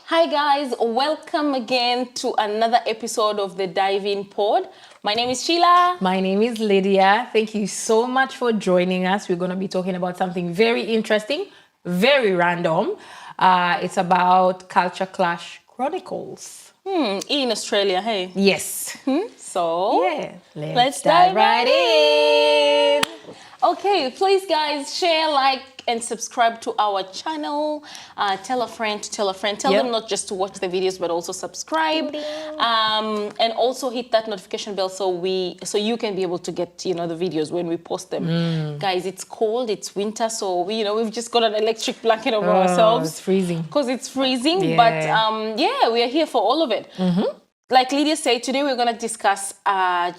Hi guys, welcome again to another episode of the Dive In Pod. My name is Sheila. My name is Lydia. Thank you so much for joining us. We're going to be talking about something very interesting, very random. It's about Culture Clash Chronicles. In Australia, hey. Yes. So, Yeah. let's dive right in. Okay, please guys, share, like, and subscribe to our channel. Tell a friend to tell a friend. Tell them not just to watch the videos, but also subscribe. And also hit that notification bell so you can be able to get the videos when we post them. Guys, it's cold, it's winter, so we've just got an electric blanket over ourselves. It's freezing. Because it's freezing, Yeah. but we are here for all of it. Like Lydia said, today we're going to discuss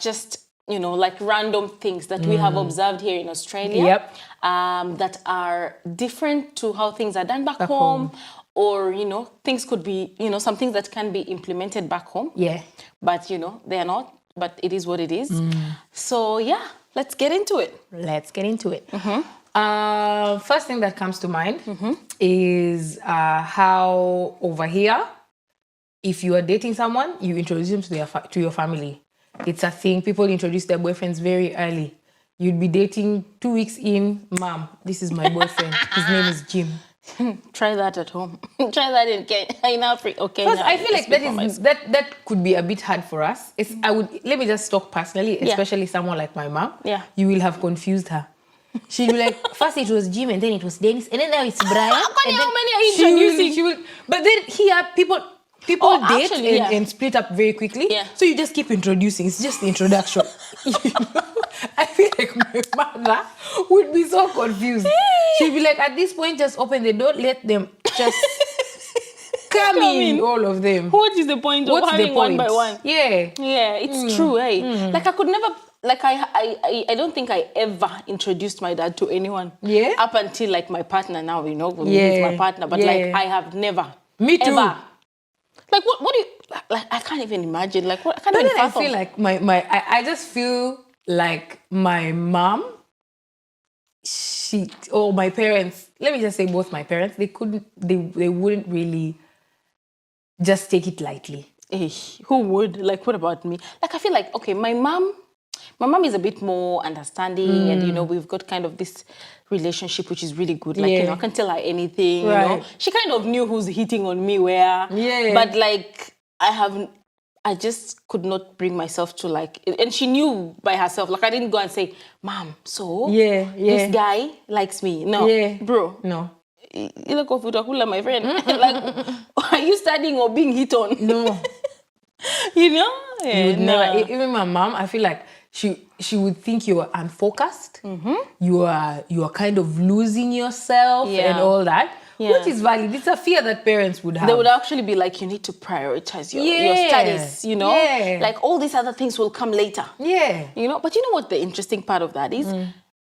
just like random things that we have observed here in Australia that are different to how things are done back home. Or, things could be, some things that can be implemented back home. Yeah. But, they are not. But it is what it is. So, yeah, let's get into it. Let's get into it. First thing that comes to mind is how over here, if you are dating someone, you introduce them to your family. It's a thing. People introduce their boyfriends very early. You'd be dating 2 weeks in, Mom, this is my boyfriend. His name is Jim. Try that at home. Try that in Kenya, in Africa. Okay. Because I feel like that could be a bit hard for us. Let me just talk personally, especially someone like my mom. Yeah. You will have confused her. She'll be like, first it was Jim and then it was Dennis and then now it's Brian. How many are you introducing? But then here people date and split up very quickly. Yeah. So you just keep introducing. It's just the introduction. I feel like my mother would be so confused. She'd be like, at this point, just open the door, let them just come in, all of them. What is the point of having one by one? Yeah. Yeah, it's true, eh? Like I could never, like I don't think I ever introduced my dad to anyone. Yeah. Up until like my partner now, he's my partner. But like I have never. Me too. Ever. Like what do you, like I can't even imagine. Like what, I can't even fathom. I feel like I just feel like my mom, my parents, let me just say both my parents, they wouldn't really just take it lightly. Who would? Like, what about me? Like, I feel like, okay, my mom is a bit more understanding and, we've got kind of this relationship which is really good. Like, I can tell her anything, She kind of knew who's hitting on me where. Yeah. But, like, I just could not bring myself to, like, and she knew by herself. Like, I didn't go and say, Mom, so this guy likes me. No. Yeah. Bro. No. You look off Utakula, my friend. Like, are you studying or being hit on? No. Yeah, you would never. Even my mom, I feel like she would think you are unfocused. You are kind of losing yourself and all that, which is valid. It's a fear that parents would have. They would actually be like, you need to prioritize your studies. Yeah. Like all these other things will come later. Yeah. But you know what the interesting part of that is?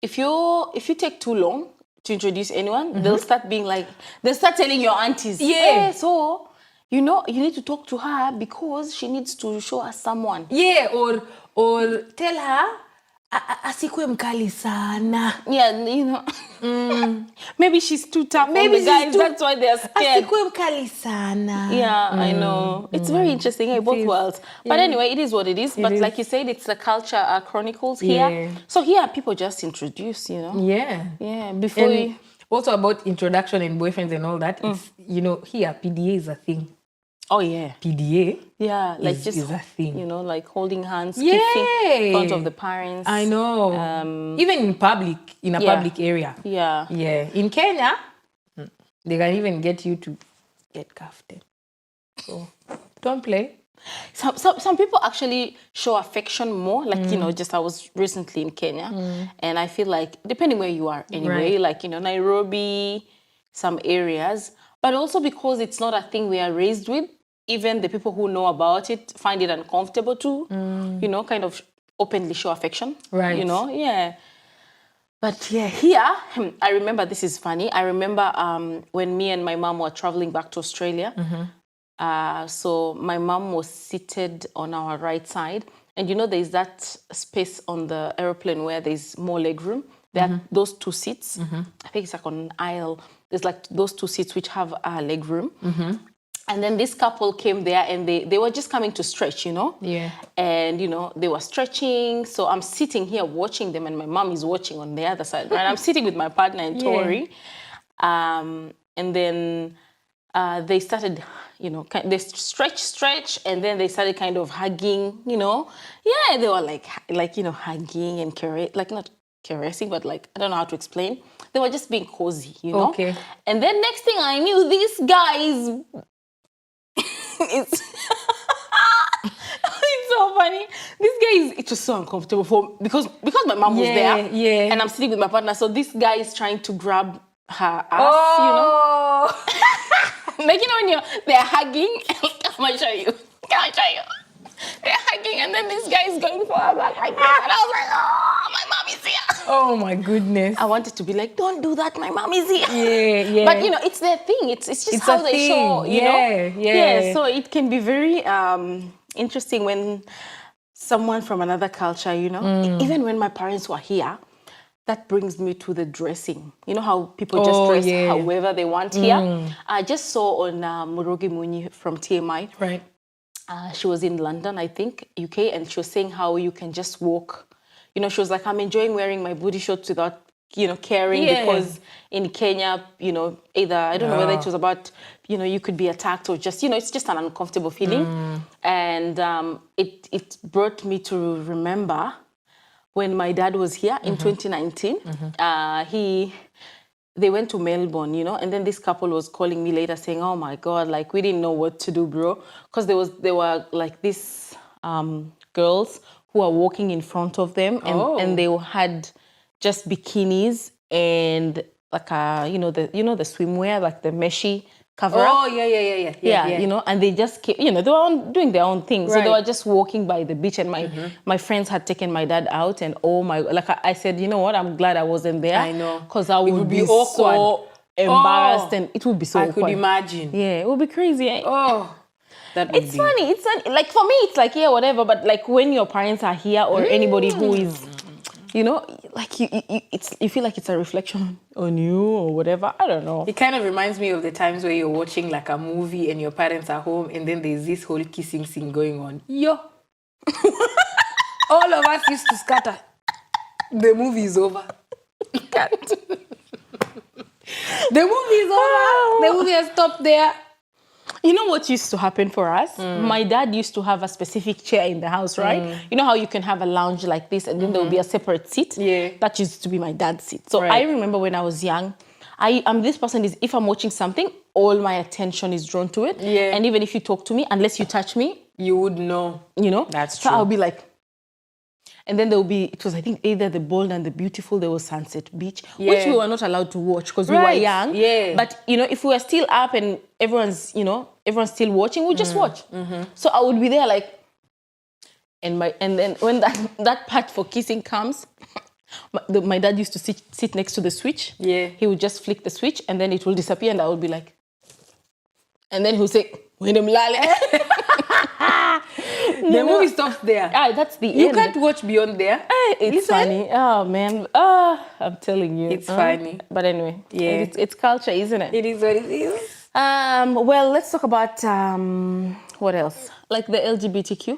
If you take too long to introduce anyone, they'll start telling your aunties. Yeah. Hey, so. You need to talk to her because she needs to show us someone. Yeah, or tell her asikwe mkali sana. Yeah, maybe she's too tough on the guys. That's why they're scared. Asikwe mkali sana. Yeah, I know. It's very interesting, both worlds. But anyway, it is what it is. But like you said, it's the culture chronicles here. So here, people just introduce, Yeah. Yeah, before also about introduction and boyfriends and all that, it's, here, PDA is a thing. Oh, yeah. PDA? Yeah, like is a thing. Like holding hands, kissing in front of the parents. I know. Even in a public area. Yeah. Yeah. In Kenya, they can even get you to get cuffed. So, don't play. Some people actually show affection more. Like, just I was recently in Kenya. And I feel like, depending where you are anyway, like, Nairobi, some areas. But also because it's not a thing we are raised with, even the people who know about it find it uncomfortable to, kind of openly show affection. Right. Yeah. But yeah, here, I remember, this is funny. I remember when me and my mom were traveling back to Australia. So my mom was seated on our right side. And there's that space on the airplane where there's more leg room. There are those two seats. I think it's like on an aisle. There's like those two seats which have leg room. And then this couple came there and they were just coming to stretch, Yeah. And, they were stretching. So I'm sitting here watching them and my mom is watching on the other side, right? I'm sitting with my partner and Tori. And then they started, they stretch, and then they started kind of hugging, Yeah, they were like hugging and not caressing, but I don't know how to explain. They were just being cozy, Okay. And then next thing I knew, this guy is it's it's so funny. This guy it's just so uncomfortable because my mom was there, and I'm sitting with my partner. So this guy is trying to grab her ass, like when they're hugging. Can I show you? They're hugging, and then this guy is going for her back like that, and I was like, oh, my mom is here. Oh my goodness. I wanted to be like, don't do that, my mom is here. Yeah. But it's their thing. It's just how they show, Yeah. So it can be very interesting when someone from another culture, even when my parents were here, that brings me to the dressing. You know how people just dress however they want here? I just saw on Murugi Muni from TMI. Right. She was in London, I think, UK, and she was saying how you can just walk. She was like, I'm enjoying wearing my booty shorts without, caring, because in Kenya, either, I don't know whether it was about, you could be attacked or just, it's just an uncomfortable feeling. And it brought me to remember when my dad was here in 2019. They went to Melbourne, and then this couple was calling me later saying, oh my God, we didn't know what to do, bro. Because there were these girls who were walking in front of them, and they had just bikinis and the swimwear, the meshy cover up. Oh, yeah. And they just came, they were doing their own thing. So they were just walking by the beach, and my friends had taken my dad out, and I said, you know what, I'm glad I wasn't there. I know. Because I would be awkward. So embarrassed, and it would be so awkward. I could imagine. Yeah, it would be crazy. Oh, it's funny. It's funny. For me, it's whatever. But when your parents are here, or anybody who is, you feel like it's a reflection on you or whatever. I don't know. It kind of reminds me of the times where you're watching a movie and your parents are home, and then there's this whole kissing scene going on. All of us used to scatter. The movie is over. The movie is over. The movie has stopped there. You know what used to happen for us? My dad used to have a specific chair in the house, right? You know how you can have a lounge like this, and then there will be a separate seat? Yeah. That used to be my dad's seat. So I remember when I was young, I'm this person is, if I'm watching something, all my attention is drawn to it. Yeah. And even if you talk to me, unless you touch me, you would know. That's true. So I'll be like, and then there will be, it was, I think, either The Bold and the Beautiful, there was Sunset Beach, which we were not allowed to watch because we were young. Yeah. But, if we were still up and everyone's still watching, we'd just watch. So I would be there and then when that part for kissing comes, my dad used to sit next to the switch. Yeah. He would just flick the switch and then it will disappear, and I would be like, and then he would say, the movie stops there. That's the You end. can't watch beyond there. It's funny. Oh, man. I'm telling you. It's funny. But anyway, it's culture, isn't it? It is what it is. Well, let's talk about what else? The LGBTQ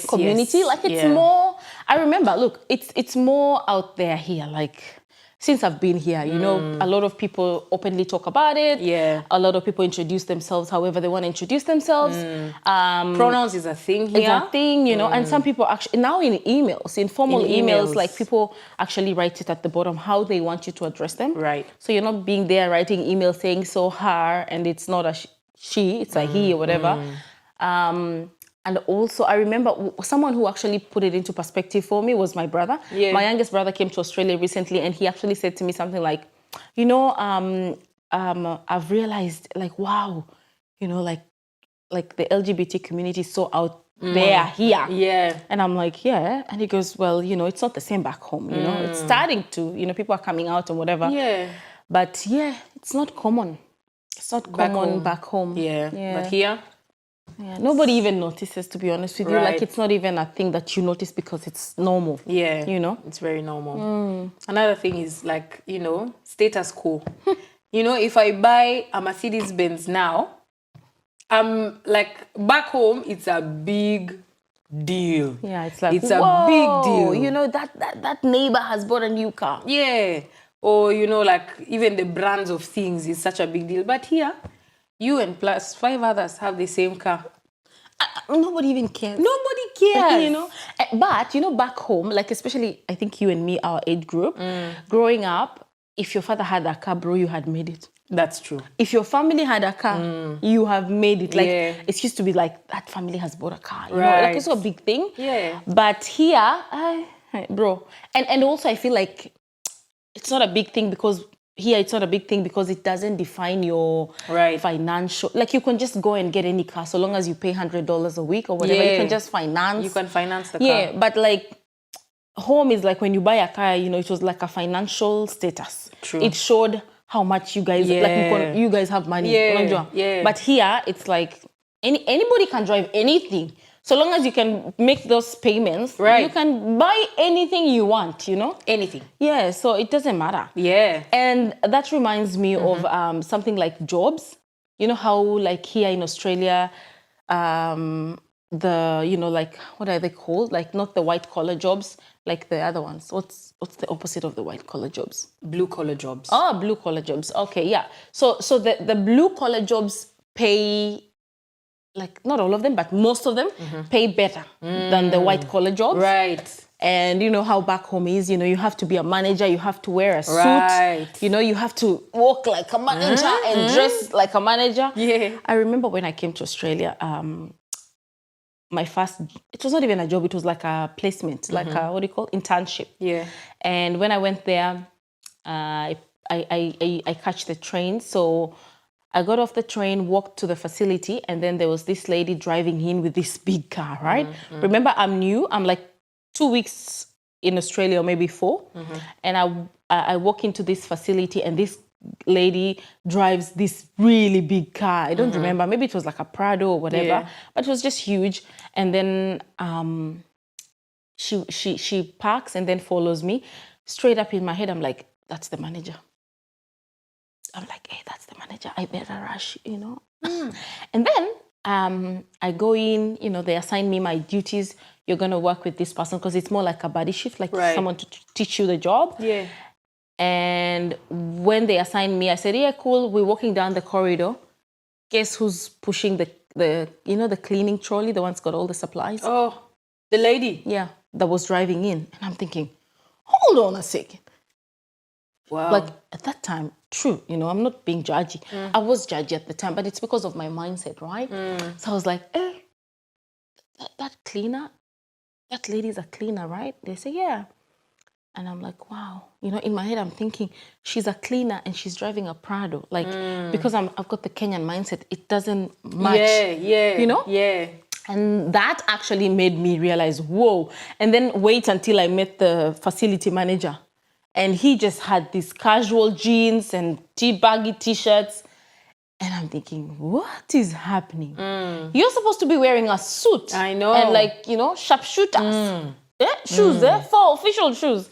community. It's more. I remember. Look, it's more out there here. Since I've been here, a lot of people openly talk about it. Yeah. A lot of people introduce themselves however they want to introduce themselves. Pronouns is a thing here. It's a thing, and some people actually, now in emails, in formal emails, people actually write it at the bottom how they want you to address them. Right. So you're not being there writing emails saying so her, and it's not a she, it's a he or whatever. And also, I remember someone who actually put it into perspective for me was my brother. Yeah. My youngest brother came to Australia recently, and he actually said to me something like, I've realized, wow, the LGBT community is so out there here. Yeah. And I'm like, yeah. And he goes, well, it's not the same back home. It's starting to, people are coming out and whatever. Yeah. But yeah, it's not common. It's not common back home. Yeah. But here? Yeah, nobody even notices, to be honest with you. It's not even a thing that you notice because it's normal. Yeah. It's very normal. Another thing is status quo. If I buy a Mercedes-Benz now, like back home, it's a big deal. Yeah, it's like, it's a big deal. You know, that neighbor has bought a new car. Yeah. Or, you know, like even the brands of things is such a big deal. But here, you and plus 5 others have the same car. Nobody even cares. Nobody cares. You know, but you know, back home, like especially I think you and me, our age group, growing up, if your father had a car, bro, you had made it. That's true. If your family had a car, you have made it. Like it used to be like that family has bought a car. You know, like it's a big thing. Yeah. But here, bro, and also I feel like it's not a big thing because here it's not a big thing because it doesn't define your financial. Like you can just go and get any car so long as you pay $100 a week or whatever. You can just finance. You can finance the car. Yeah, but like home is like when you buy a car, you know, it was like a financial status. True. It showed how much you guys like. You guys have money. Yeah. But here it's like anybody can drive anything. So long as you can make those payments, you can buy anything you want, you know? Anything. Yeah, so it doesn't matter. Yeah. And that reminds me of something like jobs. You know how like here in Australia, the, you know, like, what are they called? Like not the white collar jobs, like the other ones. What's the opposite of the white collar jobs? Blue collar jobs. Oh, blue collar jobs. Okay, yeah. So the blue collar jobs pay, like not all of them, but most of them pay better than the white collar jobs. Right. And you know how back home is, you know, you have to be a manager, you have to wear a suit. Right. You know, you have to walk like a manager and dress like a manager. Yeah. I remember when I came to Australia, my first, it was not even a job, it was like a placement, like a, what do you call it? Internship. Yeah. And when I went there, I catch the train. So I got off the train, walked to the facility, and then there was this lady driving in with this big car, right? Remember, I'm new. I'm like 2 weeks in Australia, or maybe 4. And I walk into this facility, and this lady drives this really big car. I don't remember. Maybe it was like a Prado or whatever, but it was just huge. And then she parks and then follows me. Straight up in my head, I'm like, that's the manager. I'm like, hey, that's the manager. I better rush, you know. And then I go in, you know, they assign me my duties. You're going to work with this person because it's more like a buddy shift, like someone to teach you the job. Yeah. And when they assigned me, I said, yeah, cool. We're walking down the corridor. Guess who's pushing the you know, the cleaning trolley, the one's got all the supplies? Oh, the lady. Yeah, that was driving in. And I'm thinking, hold on a second. Wow. Like at that time, true, you know, I'm not being judgy. I was judgy at the time, but it's because of my mindset, right? So I was like, that cleaner, that lady's a cleaner, right? They say, yeah. And I'm like, wow. You know, in my head, I'm thinking, she's a cleaner and she's driving a Prado. Like, because I've got the Kenyan mindset, it doesn't match. Yeah. You know? Yeah. And that actually made me realize, whoa. And then wait until I met the facility manager. And he just had these casual jeans and baggy t-shirts. And I'm thinking, what is happening? You're supposed to be wearing a suit. I know. And like, you know, sharpshooters. Shoes, 4 official shoes.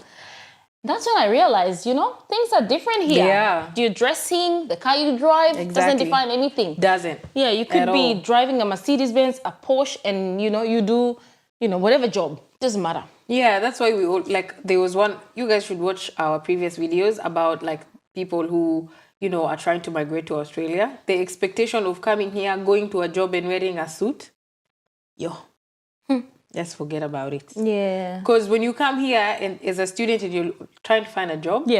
That's when I realized, you know, things are different here. Yeah. Your dressing, the car you drive, doesn't define anything. Doesn't. Yeah, you could be driving a Mercedes-Benz, a Porsche, and, you know, you do, you know, whatever job. Doesn't matter. Yeah, that's why we all, like, there was one, you guys should watch our previous videos about, like, people who, you know, are trying to migrate to Australia. The expectation of coming here, going to a job and wearing a suit, just forget about it. Yeah. Because when you come here and as a student and you're trying to find a job,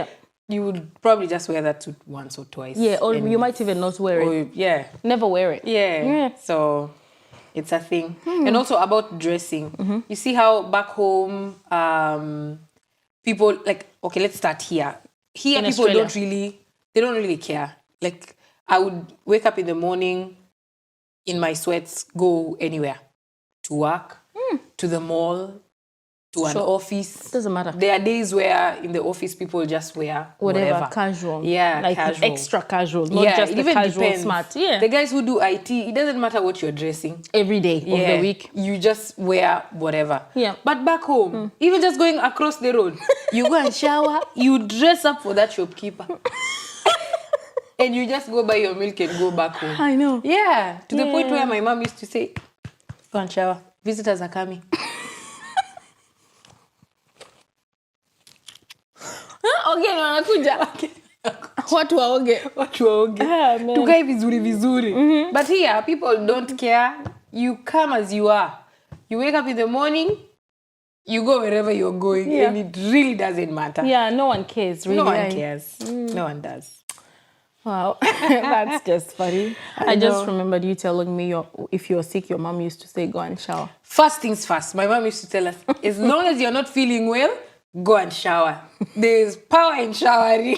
you would probably just wear that suit once or twice. Yeah, or you might even not wear it. Yeah. Never wear it. Yeah. So it's a thing. And also about dressing. You see how back home, people, like, okay, let's start here. Here, In people Australia. they don't really care. Like, I would wake up in the morning in my sweats, go anywhere. To work, to the mall, to an office. Doesn't matter. There are days where in the office people just wear whatever. Casual. Yeah, like casual. Extra casual, not just the casual depends. smart. Yeah. The guys who do IT, it doesn't matter what you're dressing. Every day of the week. You just wear whatever. Yeah. But back home, even just going across the road, you go and shower, you dress up for that shopkeeper. and you just go buy your milk and go back home. I know. Yeah, to the point where my mom used to say, go and shower. Visitors are coming. Okay, wanakuja. Watu waoge. Tukae vizuri. But here, people don't care. You come as you are. You wake up in the morning, you go wherever you're going, and it really doesn't matter. Yeah, no one cares, really. No one cares. No one does. Wow, that's just funny. I just remembered you telling me if you're sick, your mom used to say, go and shower. First things first, my mom used to tell us, as long as you're not feeling well, go and shower. There's power in showering.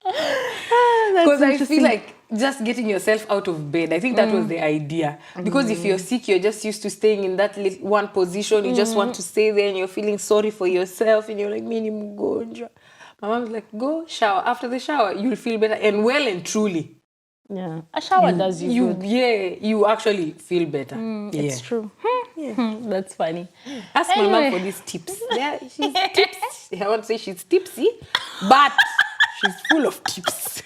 Because I feel like just getting yourself out of bed, I think that was the idea. Because if you're sick, you're just used to staying in that one position. You just want to stay there and you're feeling sorry for yourself and you're like, mini mgonjwa. My mom's like, go shower. After the shower, you'll feel better and well and truly. Yeah, a shower does you good. Yeah, you actually feel better. It's true. That's funny. Ask my mom for these tips. Yeah, she's tipsy. I won't say she's tipsy, but she's full of tips.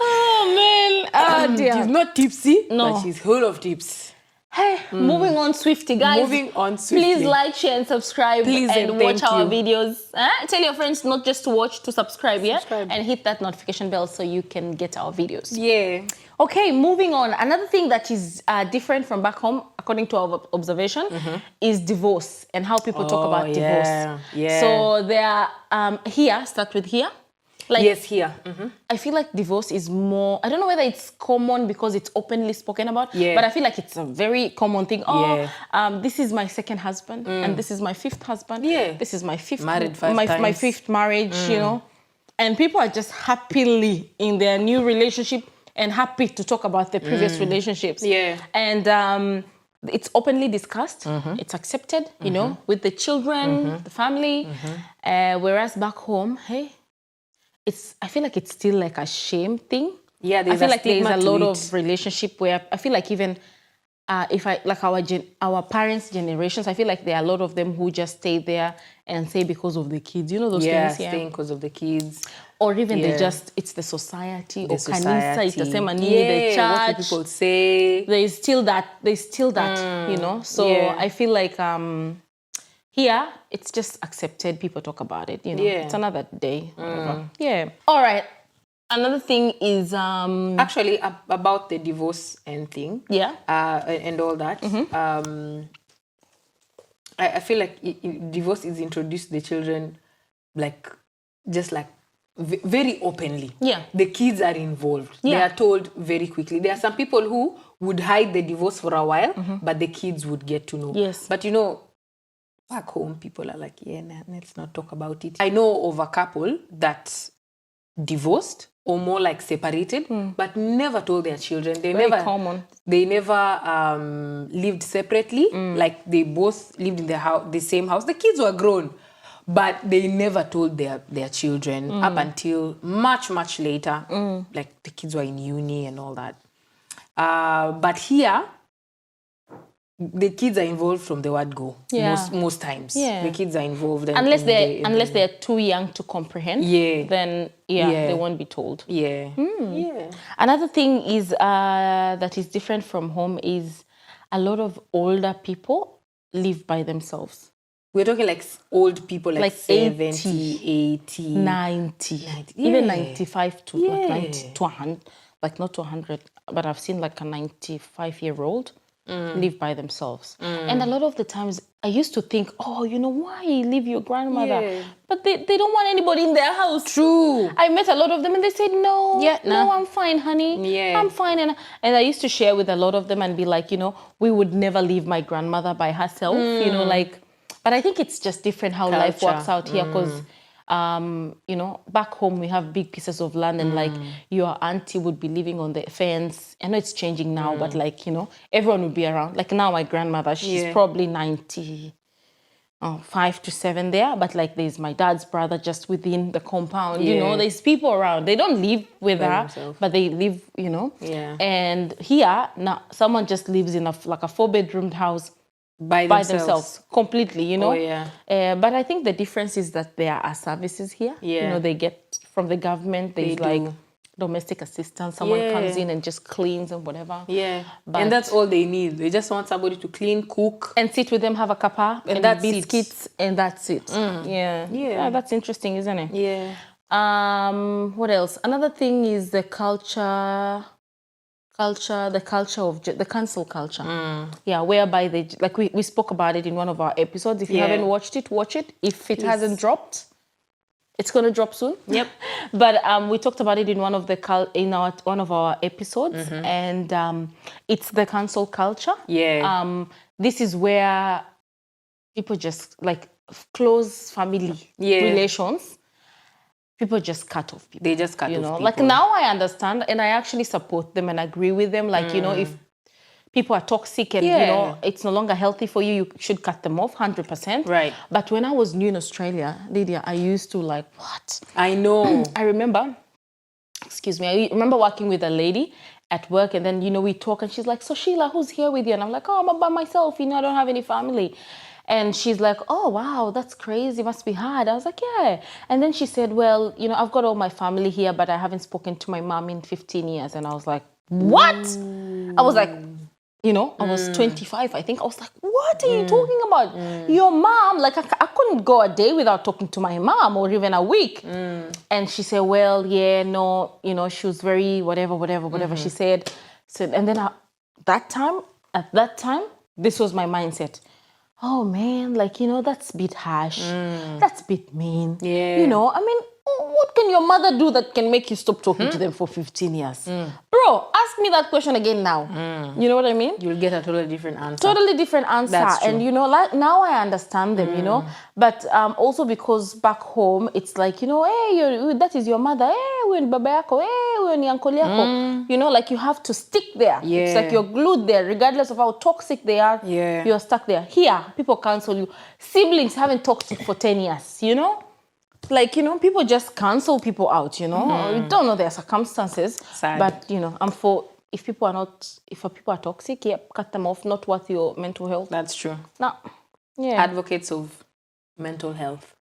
Oh, man. Oh, dear. She's not tipsy, No. but she's full of tips. Hey, moving on swiftly, guys. Moving on swiftly. Please like, share, and subscribe. Please and watch thank our you. videos. Tell your friends not just to watch, to subscribe, and hit that notification bell so you can get our videos. Yeah. Okay, moving on. Another thing that is different from back home, according to our observation, is divorce and how people talk about divorce. Yeah. So there are here. Start with here. Like, Yes, here. I feel like divorce is more, I don't know whether it's common because it's openly spoken about, but I feel like it's a very common thing. This is my second husband and this is my fifth husband. Yeah. This is my fifth Married five my times. fifth marriage, you know. And people are just happily in their new relationship and happy to talk about their previous relationships. Yeah. And it's openly discussed, it's accepted, you know, with the children, the family. Whereas back home, hey, I feel like it's still like a shame thing. Yeah, I feel like there's a lot of relationship where I feel like even if I like our parents' generations, I feel like there are a lot of them who just stay there and say because of the kids, you know those things. Yeah, staying because of the kids. Or even it's the society, The or kanisa, it's the same Yeah, the church. what do people say? There's still that, you know. So I feel like here, it's just accepted. People talk about it, you know. Yeah. It's another day. Whatever. Yeah. All right. Another thing is... Actually, about the divorce and thing. Yeah. And all that. I feel like divorce is introduced to the children very openly. Yeah. The kids are involved. Yeah. They are told very quickly. There are some people who would hide the divorce for a while, but the kids would get to know. Yes. But you know, back home, people are like, let's not talk about it. I know of a couple that divorced or more like separated, but never told their children. Very common. They never lived separately. Like they both lived in the same house. The kids were grown, but they never told their children up until much, much later. Like the kids were in uni and all that. But here, the kids are involved from the word go. Yeah. Most times. Yeah. The kids are involved. Unless they're too young to comprehend. Yeah. Then they won't be told. Yeah. Yeah. Another thing is that is different from home is a lot of older people live by themselves. We're talking like old people, like 70, 80, 90. Even 95 to like 90 to 100. Like not to 100, but I've seen like a 95-year-old live by themselves. And a lot of the times I used to think, why leave your grandmother? Yeah. But they don't want anybody in their house. True. I met a lot of them and they said, no, I'm fine, honey. Yeah. I'm fine. And I used to share with a lot of them and be like, we would never leave my grandmother by herself, but I think it's just different how life works out here because back home we have big pieces of land and like your auntie would be living on the fence. I know it's changing now, but like, everyone would be around. Like now my grandmother, she's probably 95 to 7 there, but like there's my dad's brother just within the compound, there's people around. They don't live with her, but they live, Yeah. And here, now someone just lives in a 4-bedroomed house by by themselves. themselves completely, you know. Oh, yeah. But I think the difference is that there are services here. Yeah. You know, they get from the government. There's They like do. domestic assistance. Someone Yeah. comes in and just cleans and whatever. Yeah. But, and that's all they need. They just want somebody to clean, cook. and sit with them, have a cuppa and that's biscuits, and that's it. Yeah, that's interesting, isn't it? Yeah. What else? Another thing is the culture of the cancel culture. Yeah, whereby they, like we spoke about it in one of our episodes. If you haven't watched it, watch it. If it hasn't dropped, it's gonna drop soon. Yep. But we talked about it in one of one of our episodes, and it's the cancel culture. Yeah. This is where people just like close family relations. People just cut off people. They just cut off know, people. like now I understand and I actually support them and agree with them. Like, you know, if people are toxic and, you know, it's no longer healthy for you, you should cut them off 100%. Right. But when I was new in Australia, Lydia, I used to like, what? I know. I remember working with a lady at work and then, you know, we talk and she's like, so Sheila, who's here with you? And I'm like, oh, I'm by myself. You know, I don't have any family. And she's like, oh, wow, that's crazy. Must be hard. I was like, yeah. And then she said, well, you know, I've got all my family here, but I haven't spoken to my mom in 15 years. And I was like, what? I was like, you know, I was 25, I think. I was like, what are you talking about? Your mom, like, I couldn't go a day without talking to my mom or even a week. And she said, well, yeah, no, you know, she was very whatever she said. And then at that time, this was my mindset. Oh man, like, you know, that's a bit harsh. That's a bit mean. Yeah. You know, I mean, what can your mother do that can make you stop talking to them for 15 years? Bro, ask me that question again now. You know what I mean? You'll get a totally different answer. Totally different answer. That's true. And, you know, like now I understand them, you know. But also because back home, it's like, you know, hey, that is your mother. Hey, we're in baba yako. Hey, we're in uncle yako. You know, like you have to stick there. Yeah. It's like you're glued there, regardless of how toxic they are. Yeah. You're stuck there. Here, people cancel you. Siblings haven't talked for 10 years, you know. Like, you know, people just cancel people out, you know. You don't know their circumstances. Sad. But, you know, I'm for, if people are toxic, yeah, cut them off, not worth your mental health. That's true. No. Yeah. Advocates of mental health.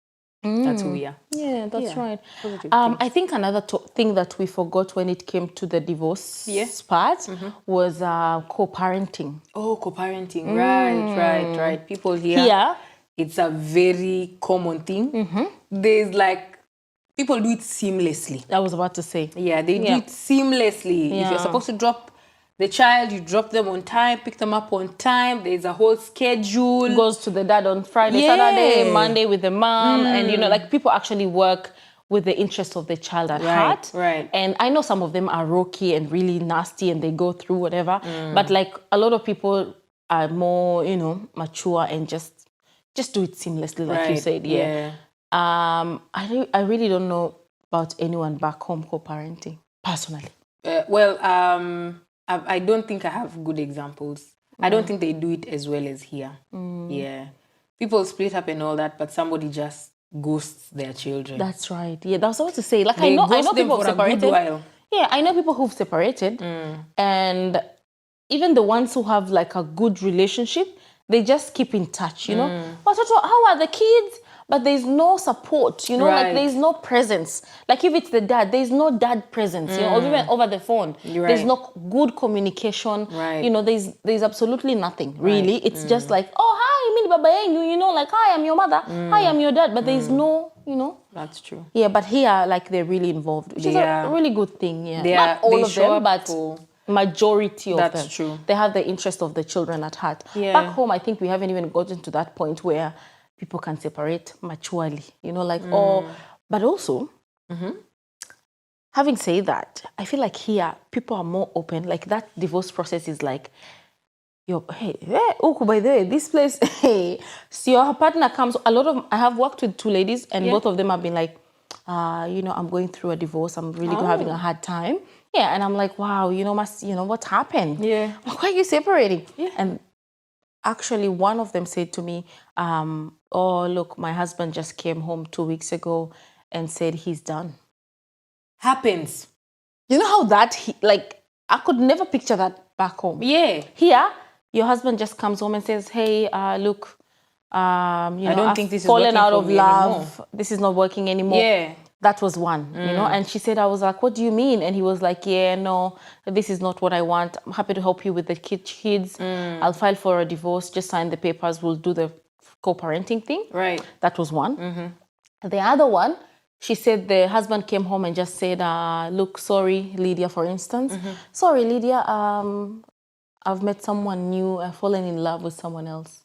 That's who we are. Yeah, that's right. Positive I think another thing that we forgot when it came to the divorce part was co-parenting. Oh, co-parenting. Right. People here. It's a very common thing. There's like, people do it seamlessly. I was about to say. Yeah, they do it seamlessly. If you're supposed to drop the child, you drop them on time, pick them up on time. There's a whole schedule. Goes to the dad on Friday, Saturday, Monday with the mom. And, you know, like people actually work with the interest of the child at heart. Right. And I know some of them are rocky and really nasty and they go through whatever. But like a lot of people are more, you know, mature and just do it seamlessly, like you said. Yeah. I really don't know about anyone back home co-parenting, personally. I don't think I have good examples. I don't think they do it as well as here. Yeah. People split up and all that, but somebody just ghosts their children. That's right. Yeah, that's what I was to say. Like, I know people who've separated. Yeah, I know people who've separated. And even the ones who have like a good relationship, they just keep in touch, you know. But how are the kids? But there's no support, you know, like there's no presence. Like if it's the dad, there's no dad presence, you know, or even over the phone. There's no good communication. You know, there's absolutely nothing, really. It's just like, oh, hi, me baba yenyu, you know, like, hi, I'm your mother. Hi, I'm your dad. But there's no, you know. That's true. Yeah, but here, like, they're really involved, which is a really good thing, Not all of them, but majority of them. That's true. They have the interest of the children at heart. Back home, I think we haven't even gotten to that point where people can separate maturely, you know, like, but also, having said that, I feel like here, people are more open. Like that divorce process is like, by the way, this place, so your partner comes, I have worked with two ladies and both of them have been like, you know, I'm going through a divorce. I'm really having a hard time. Yeah, and I'm like, wow, you know, what happened? Yeah. Why are you separating? Yeah. And actually, one of them said to me, oh, look, my husband just came home 2 weeks ago and said he's done. Happens. You know how that, like, I could never picture that back home. Yeah. Here, your husband just comes home and says, hey, look, I don't think this is fallen working out for of me love. anymore. This is not working anymore. Yeah. That was one, you know. And she said, I was like, what do you mean? And he was like, yeah, no, this is not what I want. I'm happy to help you with the kids. I'll file for a divorce. Just sign the papers. We'll do the co-parenting thing. Right. That was one. The other one, she said the husband came home and just said, look, sorry, Lydia, for instance. Sorry, Lydia, I've met someone new. I've fallen in love with someone else.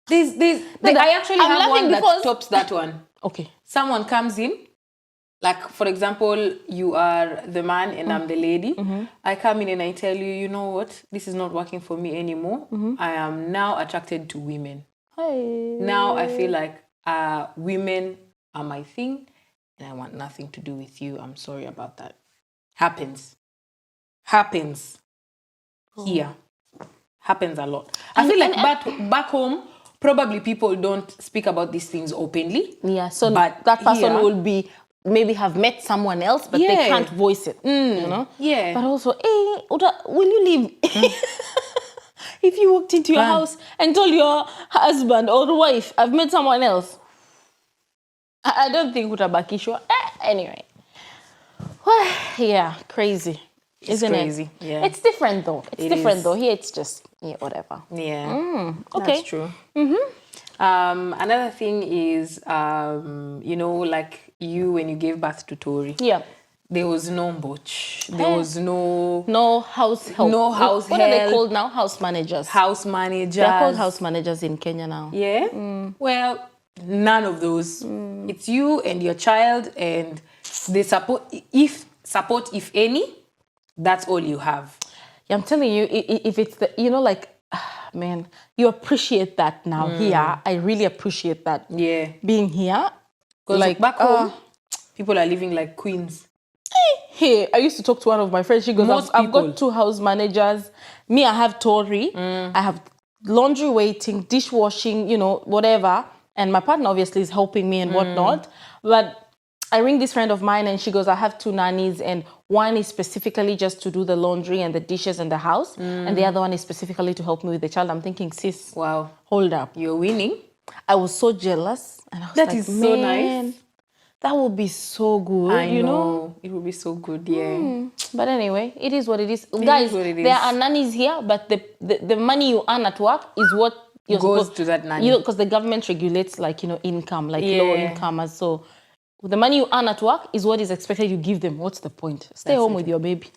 I actually have one that tops that one. Okay. Someone comes in, like, for example, you are the man and I'm the lady. I come in and I tell you, you know what? This is not working for me anymore. I am now attracted to women. Hey. Now I feel like women are my thing and I want nothing to do with you. I'm sorry about that. Happens. Here. Happens a lot. I feel like back home, probably people don't speak about these things openly. Yeah, so but that person will be maybe have met someone else, but they can't voice it. You know? Yeah. But also, hey, Uda, will you leave? If you walked into your house and told your husband or wife, I've met someone else, I don't think utabakishwa. Anyway. Yeah, crazy. Isn't crazy. It? Yeah. It's different though. It's different though. Here it's just, whatever. Yeah. Okay. That's true. Another thing is, you know, like you when you gave birth to Tori. Yeah. There was no butch. There was no house help. No house help. What are they called now? House managers. House managers. They're called house managers in Kenya now. Yeah. Well, none of those. It's you and your child, and they support. If any, that's all you have. Yeah, I'm telling you, if it's the, you know, like, man, you appreciate that now here. I really appreciate that. Yeah. Being here. Because like back home, people are living like queens. Hey, I used to talk to one of my friends. She goes, I've got 2 house managers. Me, I have Tori. I have laundry waiting, dishwashing, you know, whatever. And my partner obviously is helping me and whatnot. But I ring this friend of mine and she goes, I have 2 nannies and one is specifically just to do the laundry and the dishes and the house. And the other one is specifically to help me with the child. I'm thinking, sis, wow, hold up. You're winning. I was so jealous. And I was that is so nice. That would be so good. I know. It would be so good, yeah. But anyway, it is what it is. Guys, there are nannies here, but the money you earn at work is what goes to that nanny. Because the government regulates, like, you know, income, like low incomers. So the money you earn at work is what is expected you give them. What's the point? Stay home with your baby.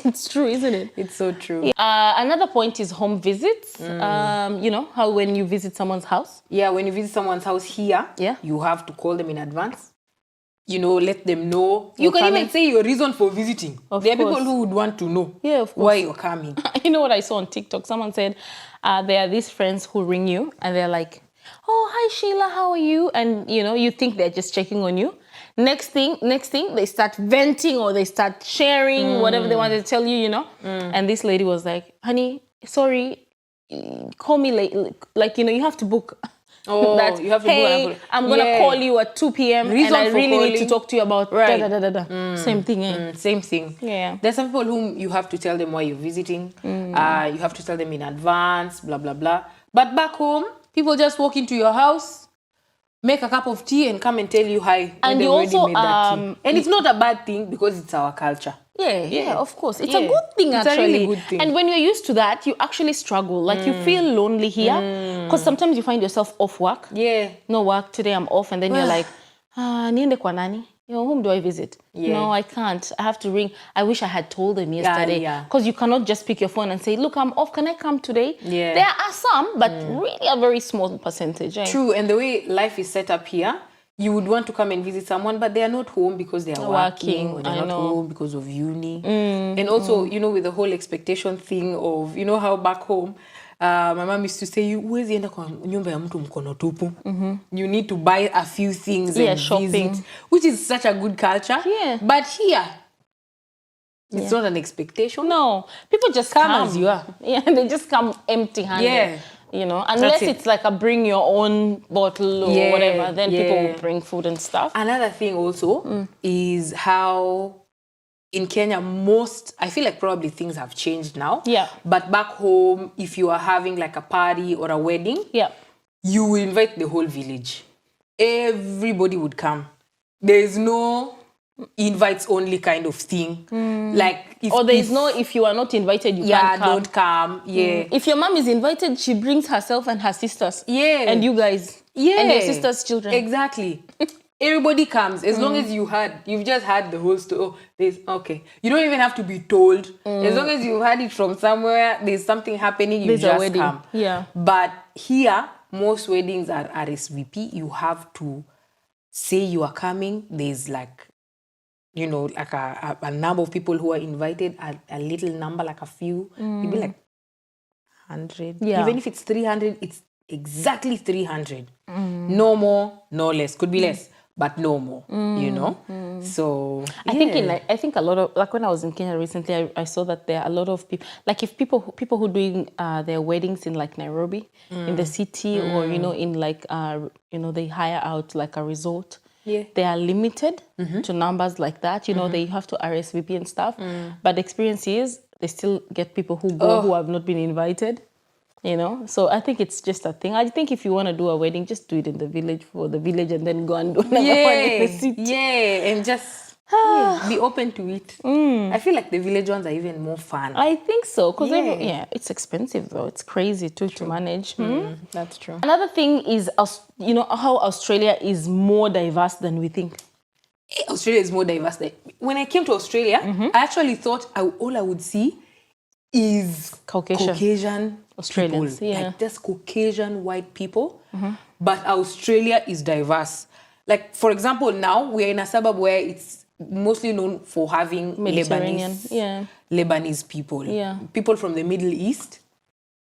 It's true, isn't it? It's so true. Yeah. Another point is home visits. You know, how when you visit someone's house. Yeah, when you visit someone's house here, you have to call them in advance. You know, let them know. You can even say your reason for visiting. There are people who would want to know why you're coming. You know what I saw on TikTok? Someone said there are these friends who ring you and they're like, oh, hi Sheila, how are you? And you know, you think they're just checking on you. Next thing, they start venting or they start sharing whatever they wanted to tell you, you know. And this lady was like, honey, sorry, call me late. Like, you know, you have to book. Oh, that, you have to book. I'm going to call you at 2 p.m. Reason and I really calling. need to talk to you about Same thing, eh? Same thing. Yeah. There's some people whom you have to tell them why you're visiting. You have to tell them in advance, blah, blah, blah. But back home, people just walk into your house, make a cup of tea and come and tell you hi. And you also, made that tea. And it's not a bad thing because it's our culture. Yeah, of course. It's a good thing, actually. It's a really good thing. And when you're used to that, you actually struggle. Like, you feel lonely here. Because sometimes you find yourself off work. Yeah. No work, today I'm off. And then you're like, niende kwa nani? You know, whom do I visit? Yeah. No, I can't. I have to ring. I wish I had told them yesterday. Because you cannot just pick your phone and say, look, I'm off. Can I come today? Yeah. There are some, but really a very small percentage. Eh? True. And the way life is set up here, you would want to come and visit someone, but they are not home because they are working or they're not home because of uni. And also, you know, with the whole expectation thing of, you know, how back home, my mom used to say, huwezi enda kwa nyumba ya mtu mkono tupu. You need to buy a few things and shopping. visit, which is such a good culture. Yeah. But here, it's not an expectation. No, people just come as you are. Yeah, they just come empty-handed. Yeah. You know, unless it's like a bring your own bottle or whatever, then people will bring food and stuff. Another thing also is how in Kenya, I feel like probably things have changed now. Yeah. But back home, if you are having like a party or a wedding, Yeah. you will invite the whole village. Everybody would come. There's no invites only kind of thing. Like if you are not invited, you can't come. don't come. Yeah. If your mom is invited, she brings herself and her sisters. Yeah. And you guys. Yeah. And your sister's children. Exactly. Everybody comes as long as you've just had the whole story. Okay. You don't even have to be told. As long as you've had it from somewhere, there's something happening, you just come. Yeah. But here, most weddings are RSVP. You have to say you are coming. There's like, like a number of people who are invited, a little number, like a few. Maybe like 100. Yeah. Even if it's 300, it's exactly 300. No more, no less. Could be less, but no more, So I think a lot of, like when I was in Kenya recently, I saw that there are a lot of people, like if people who are doing their weddings in like Nairobi, in the city, or, in like, they hire out like a resort. Yeah. They are limited to numbers like that. They have to RSVP and stuff. But the experience is they still get people who go who have not been invited. So I think it's just a thing. I think if you want to do a wedding, just do it in the village for the village and then go and do another one in the city. Yeah, and just be open to it. I feel like the village ones are even more fun. I think so. Because it's expensive though. It's crazy too to manage. That's true. Another thing is, how Australia is more diverse than we think. Australia is more diverse. When I came to Australia, I actually thought all I would see is Caucasian Australians, people, like just Caucasian white people. But Australia is diverse. Like, for example, now we're in a suburb where it's mostly known for having Lebanese people. Yeah. People from the Middle East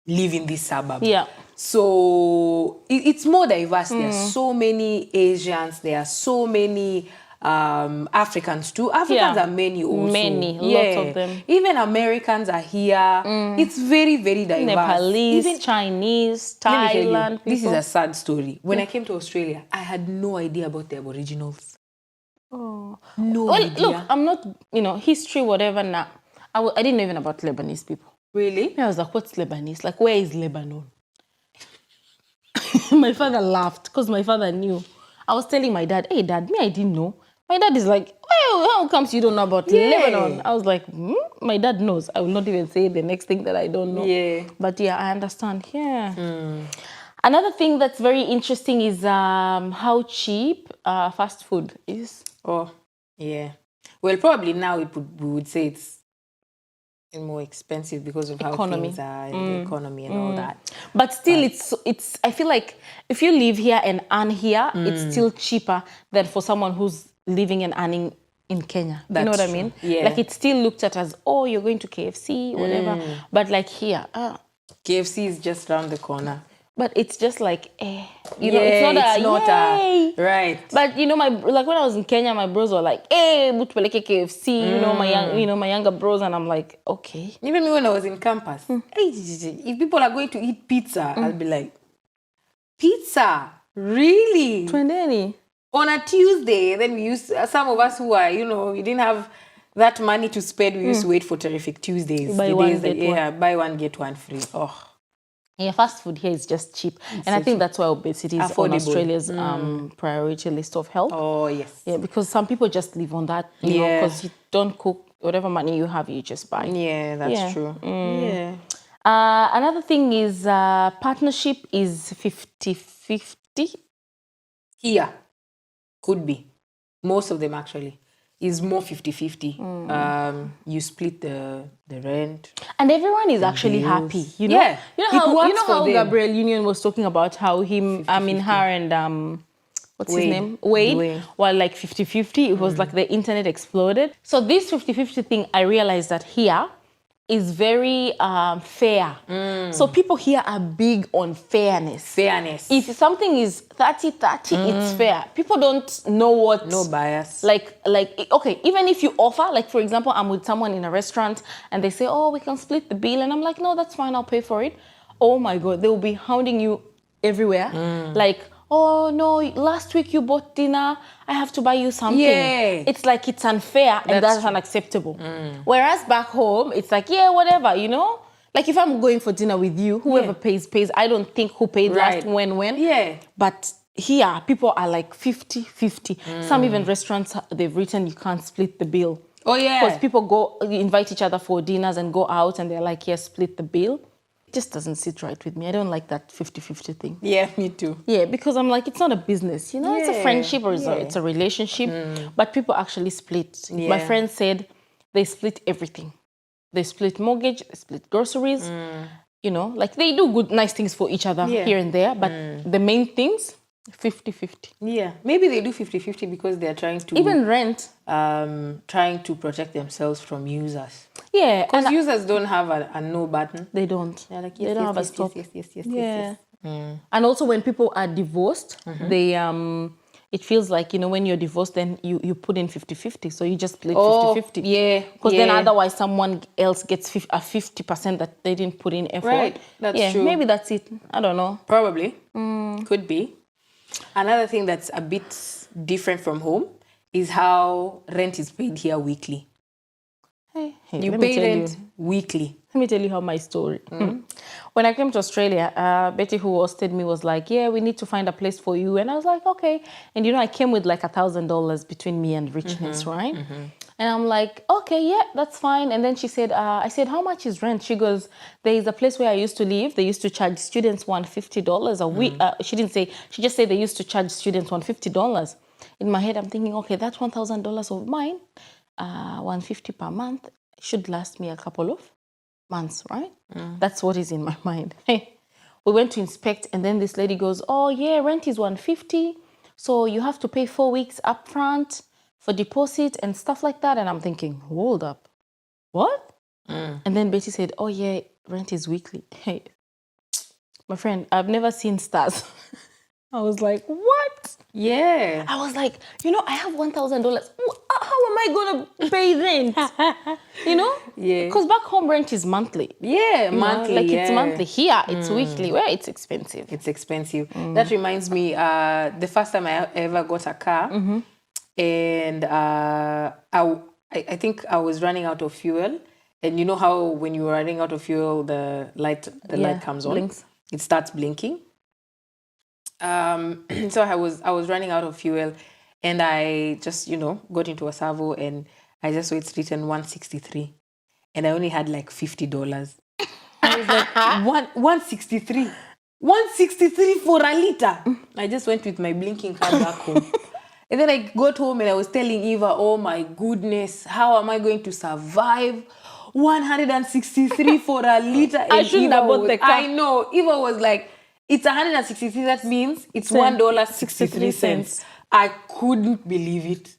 live in this suburb. Yeah. So it's more diverse. There are so many Asians. There are so many Africans too. Africans are many also. Lots of them. Even Americans are here. It's very, very diverse. Nepalese, Chinese, Thailand. This is a sad story. When I came to Australia, I had no idea about the Aboriginals. Oh. No idea. Look, I'm not, history, whatever now. I didn't know even about Lebanese people. Really? I was like, what's Lebanese? Like, where is Lebanon? My father laughed because my father knew. I was telling my dad, hey, Dad, I didn't know. My dad is like, how comes you don't know about Lebanon? I was like, my dad knows. I will not even say the next thing that I don't know. Yeah. But I understand. Yeah. Another thing that's very interesting is how cheap fast food is. Oh, yeah. Well, probably now we would say it's more expensive because of how things are in the economy and all that. But still, it's. I feel like if you live here and earn here, it's still cheaper than for someone who's living and earning in Kenya. You know what I mean? Yeah. Like it's still looked at as, you're going to KFC, whatever. But like here, KFC is just around the corner. But it's just like, it's not a right. But when I was in Kenya, my bros were like, butupeleke KFC, my younger bros, and I'm like, okay. Even me when I was in campus, if people are going to eat pizza, I'll be like, pizza? Really? Twendeni. On a Tuesday, then we used, some of us who are, we didn't have that money to spend, we used to wait for Terrific Tuesdays. Buy one, get one free. Oh. Yeah, fast food here is just cheap. And I think that's why obesity is on Australia's priority list of health. Oh, yes. Yeah, because some people just live on that, because you don't cook, whatever money you have, you just buy. Yeah, that's true. Yeah. Another thing is partnership is 50-50. Here, could be. Most of them actually. Is more 50-50. You split the rent. And everyone is actually happy. Yeah. How Gabriel Union was talking about how her and what's his name? Wade. While like 50-50, it was like the internet exploded. So this 50-50 thing, I realized that here is very fair. So people here are big on fairness. If something is 30-30, it's fair. People don't know what... No bias. Like, okay, even if you offer, like for example, I'm with someone in a restaurant and they say, we can split the bill. And I'm like, no, that's fine, I'll pay for it. Oh my God, they will be hounding you everywhere. Like, oh no, last week you bought dinner, I have to buy you something. Yeah. It's like it's unfair and that's unacceptable. Whereas back home, it's like, yeah, whatever, you know? Like if I'm going for dinner with you, whoever pays. I don't think who paid last when. Yeah. But here, people are like 50-50. Some even restaurants, they've written you can't split the bill. Oh, yeah. Because people go invite each other for dinners and go out and they're like, yes, split the bill. It just doesn't sit right with me. I don't like that 50-50 thing. Yeah, me too. Yeah, because I'm like, it's not a business, you know, it's a friendship or it's a relationship. But people actually split. Yeah. My friend said they split everything. They split mortgage, they split groceries, you know, like they do good, nice things for each other here and there. But the main things, 50-50. Yeah, maybe they do 50-50 because they're trying to... Even rent. Trying to protect themselves from users. Yeah. Because users don't have a no button. They don't. They're like, they don't have a stop. Yes. And also when people are divorced, they it feels like, you know, when you're divorced, then you put in 50-50. So you just split 50-50. Yeah. Because then otherwise someone else gets a 50% that they didn't put in effort. Right. That's true. Maybe that's it. I don't know. Probably. Could be. Another thing that's a bit different from home is how rent is paid here weekly. Hey, You pay rent weekly. Let me tell you how my story. When I came to Australia, Betty, who hosted me, was like, yeah, we need to find a place for you. And I was like, okay. And, you know, I came with like $1,000 between me and richness, right? And I'm like, okay, yeah, that's fine. And then she said, I said, how much is rent? She goes, there is a place where I used to live. They used to charge students $150 a week. She didn't say, she just said they used to charge students $150. In my head, I'm thinking, okay, that's $1,000 of mine. $150 per month should last me a couple of months, right? That's what is in my mind. We went to inspect, and then this lady goes, oh yeah, rent is $150, so you have to pay 4 weeks upfront for deposit and stuff like that. And I'm thinking, hold up, what? And then Betty said, oh yeah, rent is weekly. Hey, my friend, I've never seen stars. I was like, what? Yeah. I was like, you know, I have $1,000. How am I going to pay rent? You know? Yeah. Because back home rent is monthly. Yeah, monthly. Like it's monthly. Here, it's weekly. Where it's expensive. It's expensive. That reminds me, the first time I ever got a car, and I think I was running out of fuel. And you know how when you're running out of fuel, the light comes on. Blinks. It starts blinking. So I was running out of fuel, and I just, you know, got into a servo, and I just saw it's written 163, and I only had like $50. I was like, 163 for a liter. I just went with my blinking card back home. And then I got home and I was telling Eva, oh my goodness, how am I going to survive 163 for a liter? And I shouldn't have bought the car. I know. Eva was like, it's 163. That means it's $1.63. I couldn't believe it.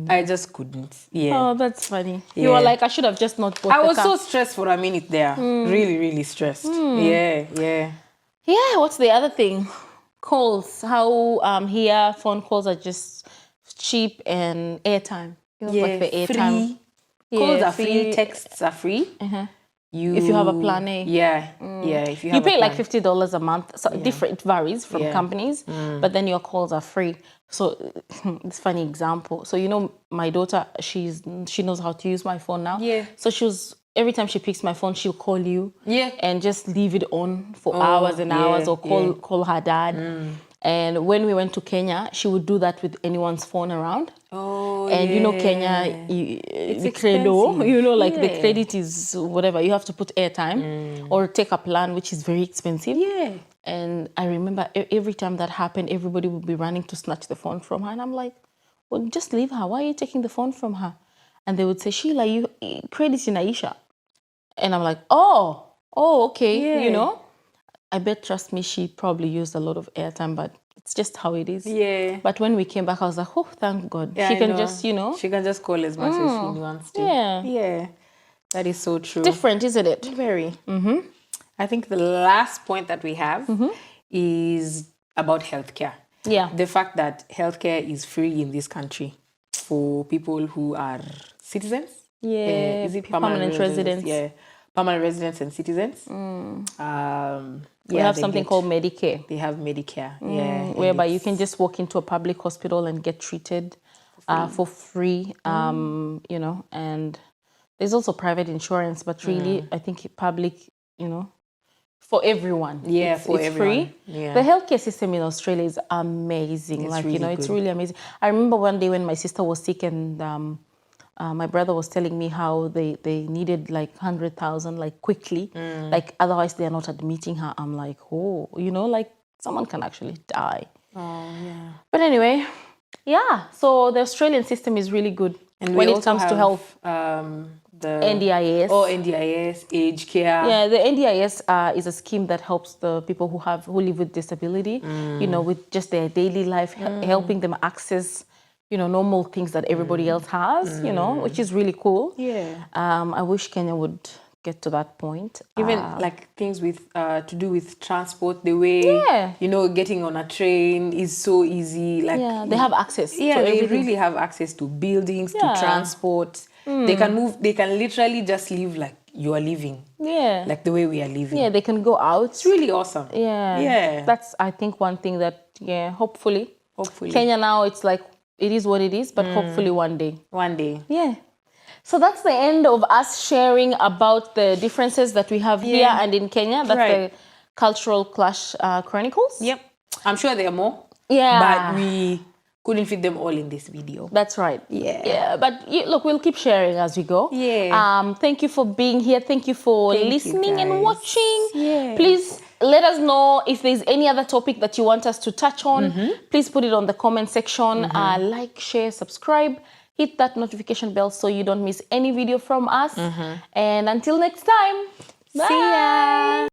I just couldn't. Yeah. Oh, that's funny. Yeah. You were like, I should have just not bought I the was car. so stressed for a minute there. Really, really stressed. Yeah. Yeah, what's the other thing? Calls. How here phone calls are just cheap and airtime. You know, like the airtime. Free. Calls are free. Texts are free. If you have a plan A. Yeah. If you have pay like $50 a month. So different, it varies from companies, but then your calls are free. So it's a funny example. So you know, my daughter, she knows how to use my phone now. Yeah. So every time she picks my phone, she'll call you. Yeah. And just leave it on for hours and hours, or call her dad. And when we went to Kenya, she would do that with anyone's phone around. Oh, and you know, Kenya, the credo, you know, like the credit is whatever. You have to put airtime or take a plan, which is very expensive. Yeah. And I remember every time that happened, everybody would be running to snatch the phone from her. And I'm like, well, just leave her. Why are you taking the phone from her? And they would say, Sheila, you credit in Aisha. And I'm like, oh, okay, you know. I bet, trust me, she probably used a lot of airtime, but it's just how it is. Yeah. But when we came back, I was like, oh, thank God. Yeah, she can just, you know. She can just call as much as she wants to. Yeah. Yeah. That is so true. Different, isn't it? Very. I think the last point that we have is about healthcare. Yeah. The fact that healthcare is free in this country for people who are citizens. Yeah. Is it permanent residents? Yeah. permanent residents and citizens. We have something called Medicare. They have Medicare, yeah. Whereby you can just walk into a public hospital and get treated for free, you know, and there's also private insurance, but really, I think public, you know, for everyone. Yeah, it's everyone. Free. Yeah. The healthcare system in Australia is amazing. It's like, really you know, good. it's really amazing. I remember one day when my sister was sick and my brother was telling me how they needed like 100,000 like quickly, like otherwise they are not admitting her. I'm like, oh, you know, like someone can actually die. Oh, yeah. But anyway, yeah, so the Australian system is really good. And when we it also comes have, to health. the NDIS. Oh, NDIS, aged care. Yeah, the NDIS is a scheme that helps the people who live with disability, you know, with just their daily life, helping them access, you know, normal things that everybody else has, you know, which is really cool. Yeah. I wish Kenya would get to that point. Even like things with to do with transport, the way you know getting on a train is so easy. Like they have access. Yeah, to they everything. really have access to buildings, to transport. They can move. They can literally just live like you are living. Yeah. Like the way we are living. Yeah, they can go out. It's really awesome. Yeah. Yeah. That's I think one thing that hopefully. Kenya now it's like it is what it is, but hopefully one day. One day. Yeah. So that's the end of us sharing about the differences that we have here and in Kenya. That's the Cultural Clash Chronicles. Yep. I'm sure there are more. Yeah. But we couldn't fit them all in this video. That's right. Yeah. Yeah. But look, we'll keep sharing as we go. Yeah. Thank you for being here. Thank you for listening and watching. Yeah. Please let us know if there's any other topic that you want us to touch on. Please put it on the comment section. Like, share, subscribe. Hit that notification bell so you don't miss any video from us. And until next time, bye. See ya.